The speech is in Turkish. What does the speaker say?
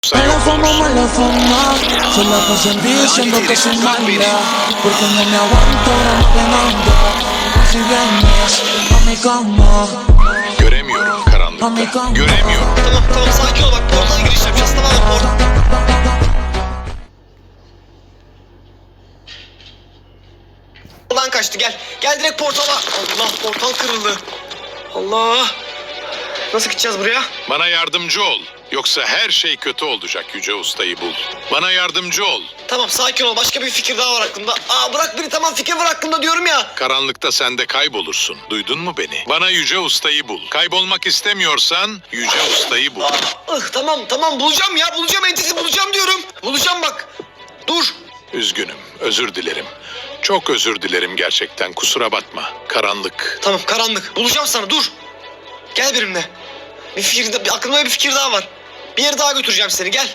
Teléfono, teléfono, se la pasan diciendo que soy mala, porque no me aguanto, no me mando. Si vienes a mi cama, Göremiyorum karanlıkta. Göremiyorum. Tamam sakin ol, bak portala giriş yapacağız, tamam mı? Portaldan kaçtı, gel. Gel direkt portala. Allah, portal kırıldı. Allah. Nasıl gideceğiz buraya? Bana yardımcı ol. Yoksa her şey kötü olacak. Yüce Usta'yı bul. Bana yardımcı ol. Tamam sakin ol, başka bir fikir daha var aklımda. Bırak beni, tamam fikir var aklımda diyorum ya. Karanlıkta sen de kaybolursun. Duydun mu beni? Bana Yüce Usta'yı bul. Kaybolmak istemiyorsan Yüce Usta'yı bul. Tamam bulacağım ya, bulacağım entisi bulacağım diyorum. Bulacağım bak. Dur. Üzgünüm. Özür dilerim. Çok özür dilerim gerçekten. Kusura bakma. Karanlık. Tamam karanlık. Bulacağım sana, dur. Gel benimle. Aklımda bir fikir daha var. Bir yere daha götüreceğim seni, gel.